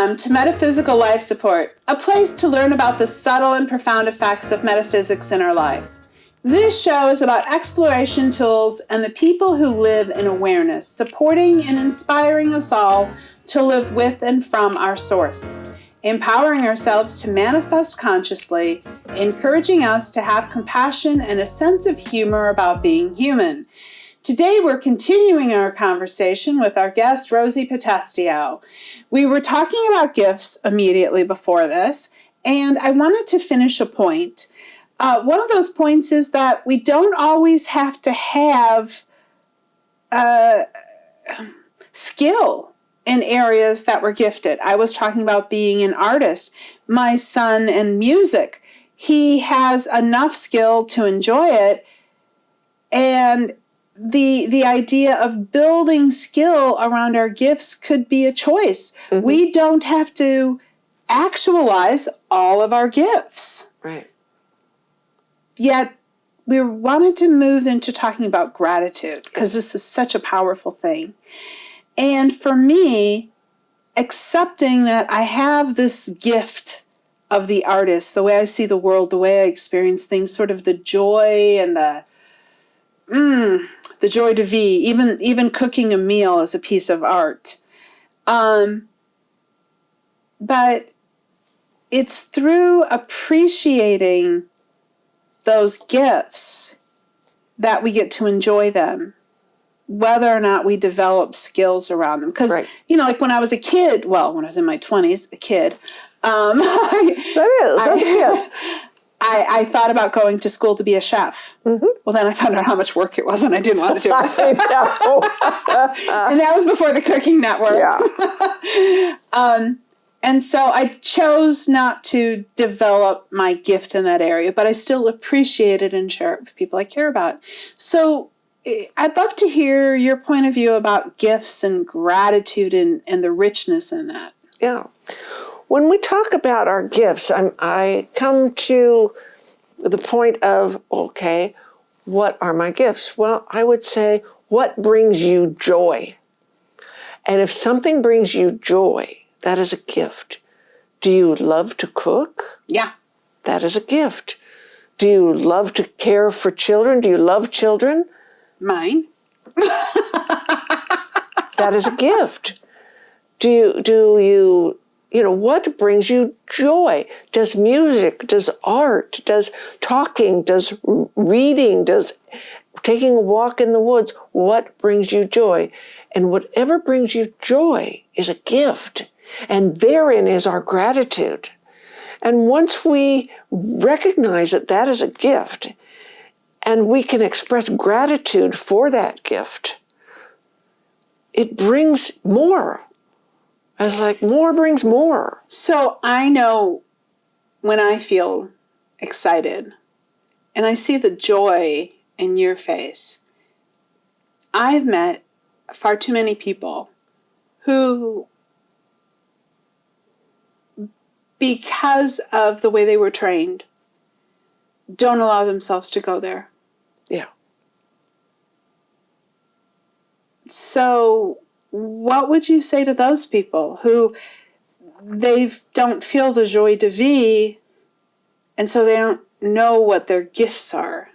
Welcome to Metaphysical Life Support, a place to learn about the subtle and profound effects of metaphysics in our life. This show is about exploration tools and the people who live in awareness, supporting and inspiring us all to live with and from our source, empowering ourselves to manifest consciously, encouraging us to have compassion and a sense of humor about being human. Today, we're continuing our conversation with our guest, Rosie Potestio. We were talking about gifts immediately before this, and I wanted to finish a point. One of those points is that we don't always have to have skill in areas that we're gifted. I was talking about being an artist. My son in music, he has enough skill to enjoy it, and the idea of building skill around our gifts could be a choice. Mm-hmm. We don't have to actualize all of our gifts. Right. Yet, we wanted to move into talking about gratitude because this is such a powerful thing. And for me, accepting that I have this gift of the artist, the way I see the world, the way I experience things, sort of the joy and the joy de vivre, even cooking a meal is a piece of art. But it's through appreciating those gifts that we get to enjoy them, whether or not we develop skills around them. Because, like when I was a kid, when I was in my 20s, a kid. That's a kid. I thought about going to school to be a chef. Mm-hmm. Well, then I found out how much work it was, and I didn't want to do it. And that was before the Cooking Network. Yeah. And so I chose not to develop my gift in that area, but I still appreciate it and share it with people I care about. So I'd love to hear your point of view about gifts and gratitude and the richness in that. Yeah. When we talk about our gifts, I come to the point of, okay, what are my gifts? Well, I would say, what brings you joy? And if something brings you joy, that is a gift. Do you love to cook? Yeah. That is a gift. Do you love to care for children? Do you love children? Mine. That is a gift. Do you what brings you joy? Does music, does art, does talking, does reading, does taking a walk in the woods, what brings you joy? And whatever brings you joy is a gift. And therein is our gratitude. And once we recognize that that is a gift, and we can express gratitude for that gift, it brings more. It's like more brings more. So I know when I feel excited and I see the joy in your face, I've met far too many people who, because of the way they were trained, don't allow themselves to go there. Yeah. So what would you say to those people who they don't feel the joie de vivre, and so they don't know what their gifts are?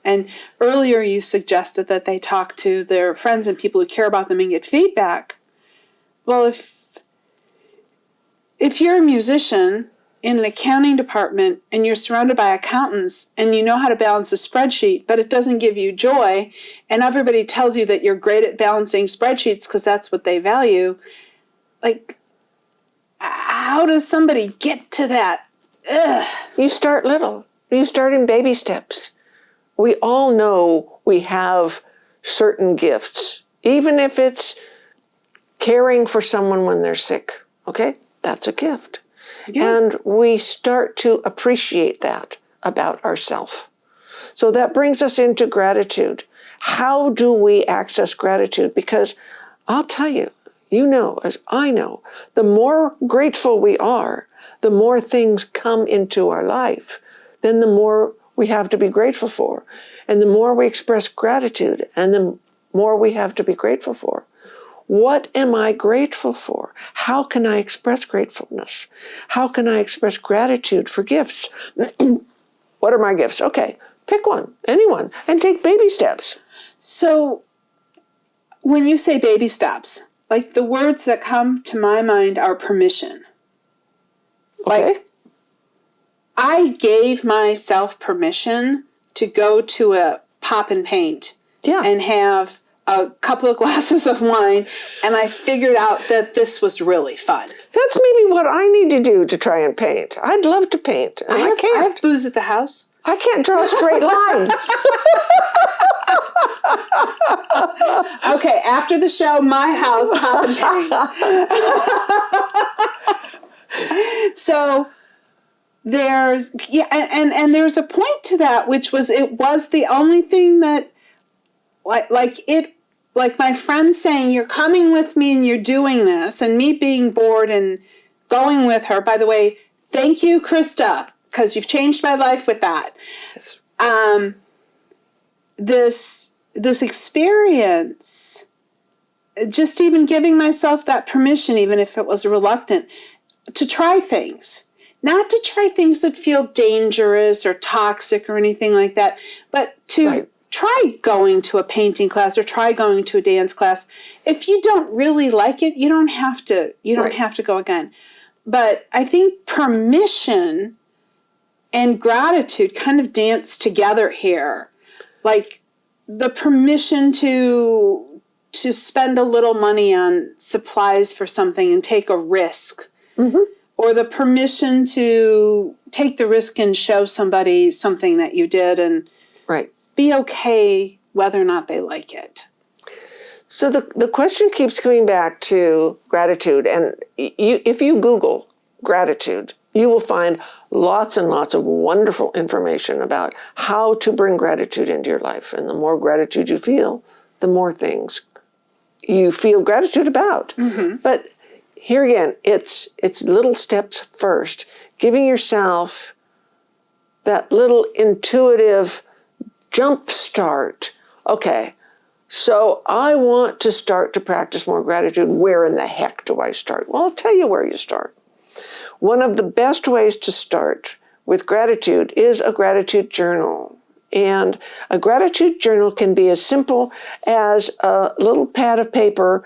And earlier you suggested that they talk to their friends and people who care about them and get feedback. Well, if you're a musician in an accounting department and you're surrounded by accountants and you know how to balance a spreadsheet, but it doesn't give you joy, and everybody tells you that you're great at balancing spreadsheets because that's what they value, like, how does somebody get to that? Ugh. You start little. You start in baby steps. We all know we have certain gifts, even if it's caring for someone when they're sick, okay? That's a gift. Yeah. And we start to appreciate that about ourselves. So that brings us into gratitude. How do we access gratitude? Because I'll tell you, as I know, the more grateful we are, the more things come into our life, then the more we have to be grateful for. And the more we express gratitude, and the more we have to be grateful for, What am I grateful for? How can I express gratefulness? How can I express gratitude for gifts? What are my gifts? Okay, pick one, anyone, and take baby steps. So when you say baby steps, like the words that come to my mind are permission. Okay. Like, I gave myself permission to go to a pop and paint and have a couple of glasses of wine, and I figured out that this was really fun. That's maybe what I need to do to try and paint. I'd love to paint, and I can't. I have booze at the house. I can't draw a straight line. Okay, after the show, my house, pop and paint. So there's, and there's a point to that, which was, it was the only thing that, like my friend saying, you're coming with me and you're doing this, and me being bored and going with her. By the way, thank you, Krista, because you've changed my life with that. Yes. This experience, just even giving myself that permission, even if it was reluctant, to try things. Not to try things that feel dangerous or toxic or anything like that, but to try going to a painting class or try going to a dance class. If you don't really like it, you don't have to. You don't have to go again. But I think permission and gratitude kind of dance together here, like the permission to spend a little money on supplies for something and take a risk. Mm-hmm. Or the permission to take the risk and show somebody something that you did and be okay whether or not they like it. So the question keeps coming back to gratitude. And if you Google gratitude, you will find lots and lots of wonderful information about how to bring gratitude into your life. And the more gratitude you feel, the more things you feel gratitude about. Mm-hmm. But here again, it's little steps first. Giving yourself that little intuitive jump start. Okay, so I want to start to practice more gratitude. Where in the heck do I start? Well, I'll tell you where you start. One of the best ways to start with gratitude is a gratitude journal. And a gratitude journal can be as simple as a little pad of paper,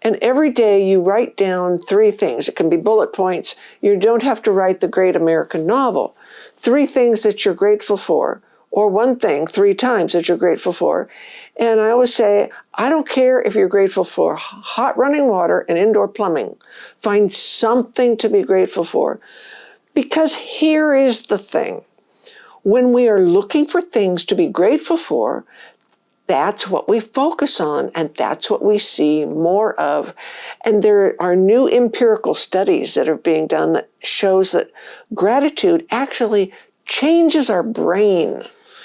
and every day you write down 3 things. It can be bullet points. You don't have to write the great American novel. 3 things that you're grateful for, or 1 thing 3 times that you're grateful for. And I always say, I don't care if you're grateful for hot running water and indoor plumbing. Find something to be grateful for. Because here is the thing. When we are looking for things to be grateful for, that's what we focus on, and that's what we see more of. And there are new empirical studies that are being done that shows that gratitude actually changes our brain.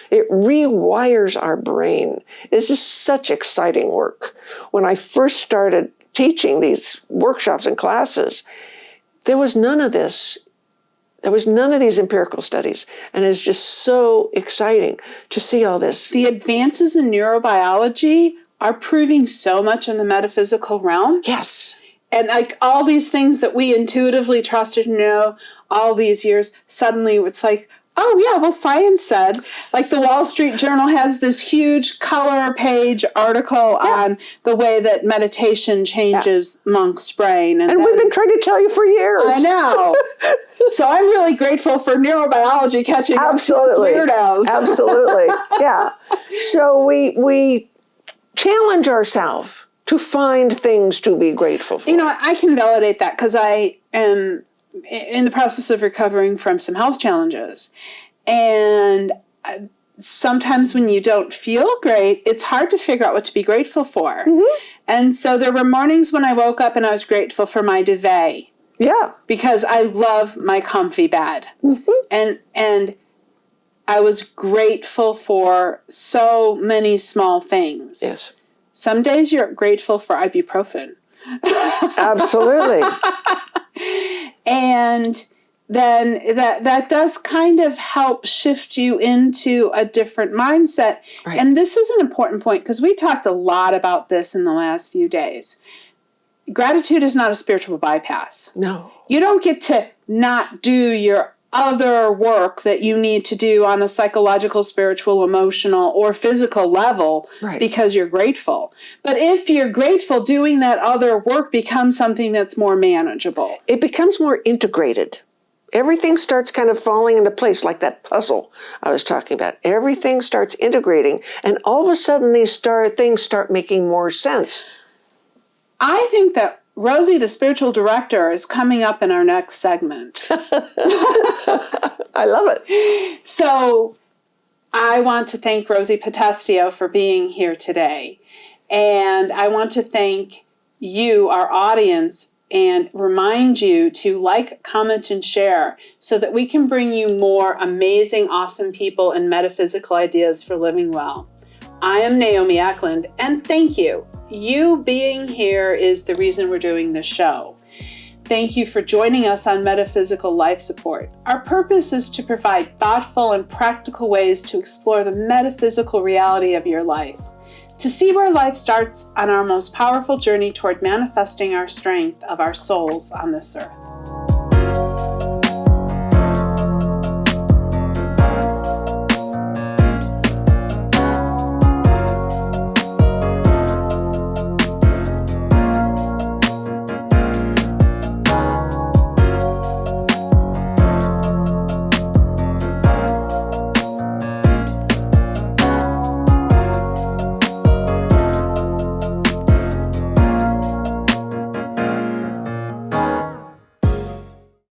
It rewires our brain. This is such exciting work. When I first started teaching these workshops and classes, there was none of this. There was none of these empirical studies. And it's just so exciting to see all this. The advances in neurobiology are proving so much in the metaphysical realm. Yes. And like all these things that we intuitively trusted to know all these years, suddenly it's like, oh yeah, well science said. Like the Wall Street Journal has this huge color page article on the way that meditation changes monk's brain. And we've been trying to tell you for years. I know. So I'm really grateful for neurobiology catching up to us weirdos. Absolutely. Yeah. So we challenge ourselves to find things to be grateful for. You know, I can validate that because I am in the process of recovering from some health challenges. And sometimes when you don't feel great, it's hard to figure out what to be grateful for. Mm-hmm. And so there were mornings when I woke up and I was grateful for my duvet. Yeah. Because I love my comfy bed. Mm-hmm. And I was grateful for so many small things. Yes. Some days you're grateful for ibuprofen. Absolutely. And then that does kind of help shift you into a different mindset. Right. And this is an important point because we talked a lot about this in the last few days. gratitude is not a spiritual bypass. No. You don't get to not do your other work that you need to do on a psychological, spiritual, emotional, or physical level because you're grateful. But if you're grateful, doing that other work becomes something that's more manageable. It becomes more integrated. Everything starts kind of falling into place, like that puzzle I was talking about. Everything starts integrating, and all of a sudden these things start making more sense. I think that Rosie, the spiritual director, is coming up in our next segment. I love it. So I want to thank Rosie Potestio for being here today. And I want to thank you, our audience, and remind you to like, comment, and share so that we can bring you more amazing, awesome people and metaphysical ideas for living well. I am Naomi Eklund, and thank you. You being here is the reason we're doing this show. Thank you for joining us on Metaphysical Life Support. Our purpose is to provide thoughtful and practical ways to explore the metaphysical reality of your life, to see where life starts on our most powerful journey toward manifesting our strength of our souls on this earth.